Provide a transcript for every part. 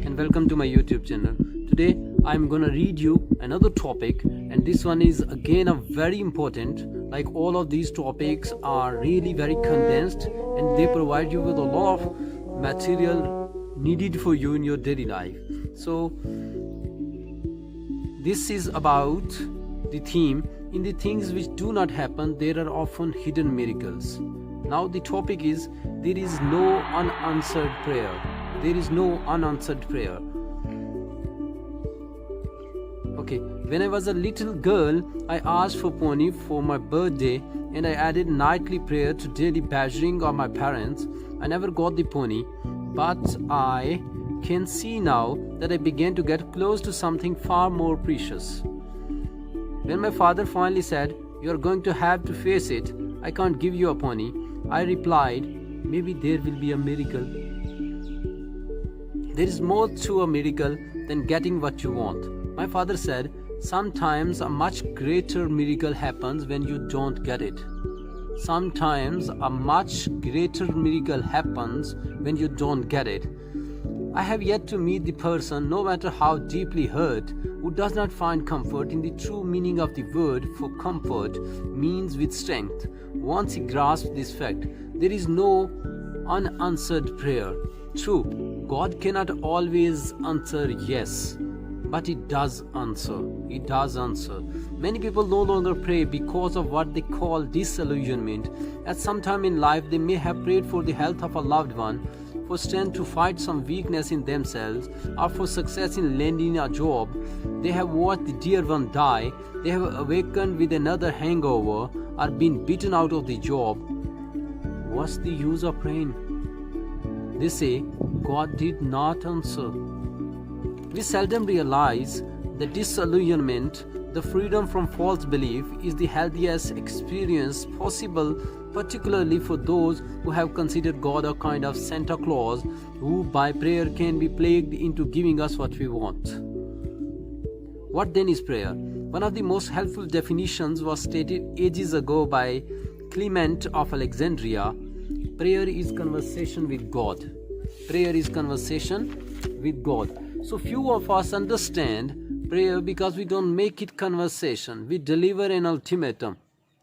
and welcome to my YouTube channel. Today I'm gonna read you another topic, and this one is again a very important. Like all of these topics are really very condensed and they provide you with a lot of material needed for you in your daily life. So this is about the theme, in the things which do not happen there are often hidden miracles. Now the topic is, there is no unanswered prayer. There is no unanswered prayer. Okay, when I was a little girl, I asked for pony for my birthday, and I added nightly prayer to daily badgering of my parents. I never got the pony, but I can see now that I began to get close to something far more precious. When my father finally said, "You are going to have to face it, I can't give you a pony," I replied, "Maybe there will be a miracle." There is more to a miracle than getting what you want. My father said, sometimes a much greater miracle happens when you don't get it. Sometimes a much greater miracle happens when you don't get it. I have yet to meet the person, no matter how deeply hurt, who does not find comfort in the true meaning of the word, for comfort means with strength. Once he grasps this fact, there is no unanswered prayer. True, God cannot always answer yes, but He does answer. He does answer. Many people no longer pray because of what they call disillusionment. At some time in life, they may have prayed for the health of a loved one, for strength to fight some weakness in themselves, or for success in landing a job. They have watched the dear one die. They have awakened with another hangover, or been beaten out of the job. What's the use of praying? They say God did not answer. We seldom realize that disillusionment, the freedom from false belief, is the healthiest experience possible, particularly for those who have considered God a kind of Santa Claus who by prayer can be plagued into giving us what we want. What then is prayer? One of the most helpful definitions was stated ages ago by Clement of Alexandria. Prayer is conversation with God. Prayer is conversation with God. So few of us understand prayer because we don't make it conversation. We deliver an ultimatum.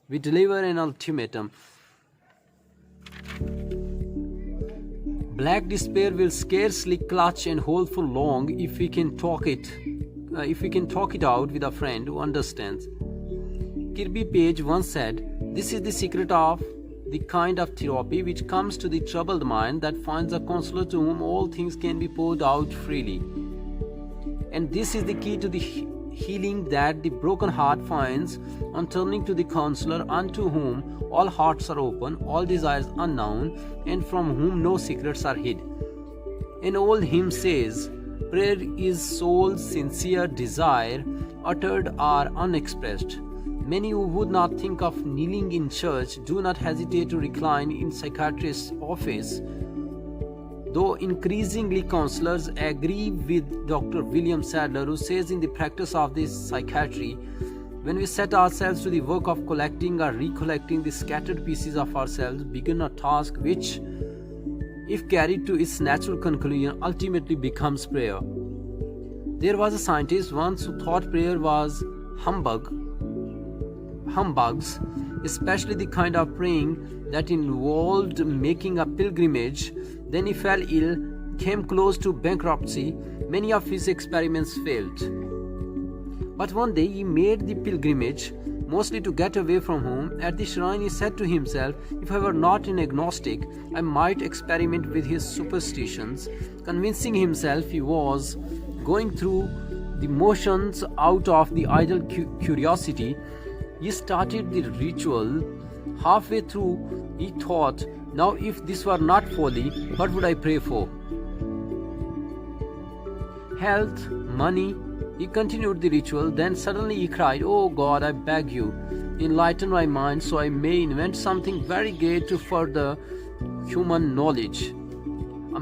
We deliver an ultimatum. Black despair will scarcely clutch and hold for long if we can talk it out with a friend who understands. Kirby Page once said, "This is the secret of the kind of therapy which comes to the troubled mind that finds a counselor to whom all things can be poured out freely. And this is the key to the healing that the broken heart finds on turning to the counselor unto whom all hearts are open, all desires unknown, and from whom no secrets are hid." An old hymn says, "Prayer is soul's sincere desire, uttered or unexpressed." Many who would not think of kneeling in church do not hesitate to recline in psychiatrist's office. Though increasingly counselors agree with Dr. William Sadler, who says in the practice of this psychiatry, when we set ourselves to the work of collecting or recollecting the scattered pieces of ourselves, begin a task which, if carried to its natural conclusion, ultimately becomes prayer. There was a scientist once who thought prayer was humbugs, especially the kind of praying that involved making a pilgrimage. Then he fell ill, came close to bankruptcy. Many of his experiments failed. But one day he made the pilgrimage, mostly to get away from home. At the shrine he said to himself, "If I were not an agnostic, I might experiment with his superstitions." Convincing himself he was going through the motions out of the idle curiosity, he started the ritual. Halfway through, he thought, "Now if this were not folly, what would I pray for? Health? Money?" He continued the ritual. Then suddenly he cried, "Oh God, I beg you, enlighten my mind so I may invent something very great to further human knowledge."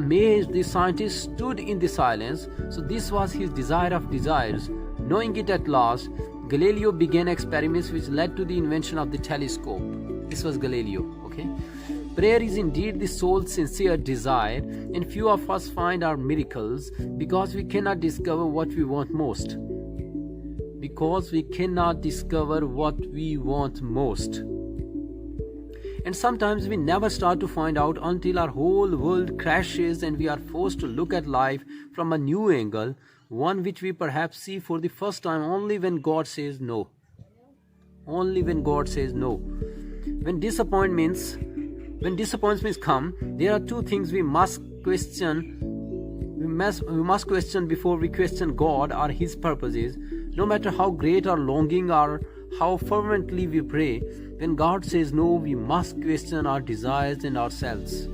Amazed, the scientist stood in the silence. So this was his desire of desires. Knowing it at last, Galileo began experiments which led to the invention of the telescope. This was Galileo, okay? Prayer is indeed the soul's sincere desire, and few of us find our miracles because we cannot discover what we want most. Because we cannot discover what we want most. And sometimes we never start to find out until our whole world crashes and we are forced to look at life from a new angle, one which we perhaps see for the first time only when God says no. Only when God says no. When disappointments come, there are two things we must question. We must question before we question God or His purposes. No matter how great our longing or how fervently we pray, when God says no, we must question our desires and ourselves.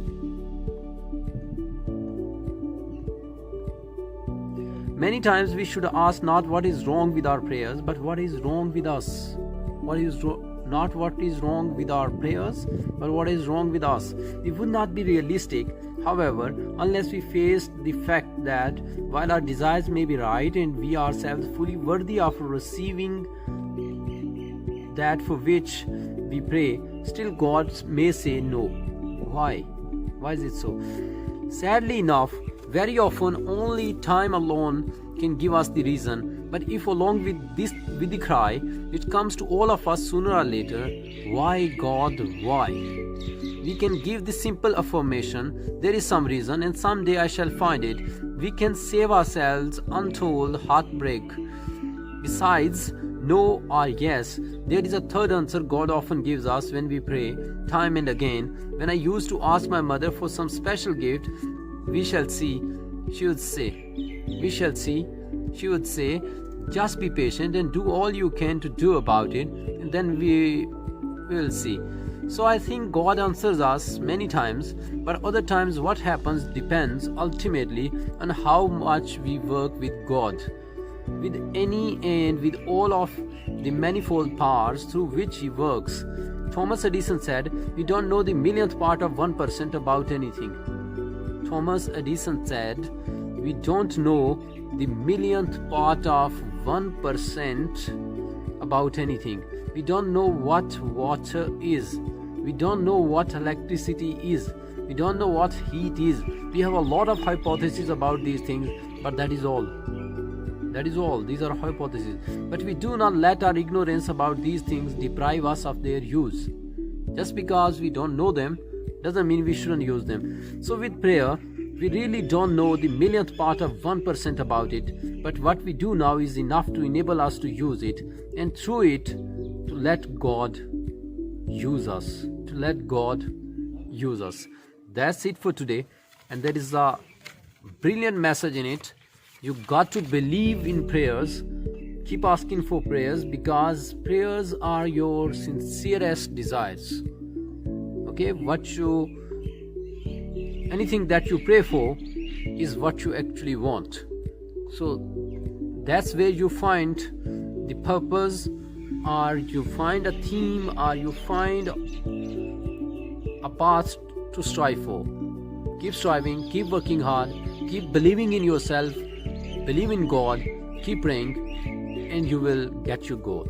Many times we should ask not what is wrong with our prayers, but what is wrong with us. Not what is wrong with our prayers, but what is wrong with us. We would not be realistic, however, unless we face the fact that while our desires may be right and we ourselves fully worthy of receiving that for which we pray, still God may say no. Why? Why is it so? Sadly enough, very often only time alone can give us the reason. But if along with the cry, which comes to all of us sooner or later, why God, why? We can give the simple affirmation, there is some reason and someday I shall find it. We can save ourselves untold heartbreak. Besides no or yes, there is a third answer God often gives us when we pray, time and again. When I used to ask my mother for some special gift, we shall see, she would say, we shall see, she would say, just be patient and do all you can to do about it, and then we will see. So I think God answers us many times, but other times what happens depends ultimately on how much we work with God, with any and with all of the manifold powers through which He works. Thomas Edison said, "We don't know the millionth part of 1% about anything." Thomas Edison said, "We don't know the millionth part of 1% about anything. We don't know what water is. We don't know what electricity is. We don't know what heat is. We have a lot of hypotheses about these things, but that is all. That is all. These are hypotheses. But we do not let our ignorance about these things deprive us of their use. Just because we don't know them doesn't mean we shouldn't use them. So with prayer, we really don't know the millionth part of 1% about it, but what we do now is enough to enable us to use it, and through it to let God use us. To let God use us. That's it for today, and there is a brilliant message in it. You got to believe in prayers. Keep asking for prayers, because prayers are your sincerest desires. Okay, anything that you pray for is what you actually want. So that's where you find the purpose, or you find a theme, or you find a path to strive for. Keep striving, keep working hard, keep believing in yourself, believe in God, keep praying, and you will get your goal.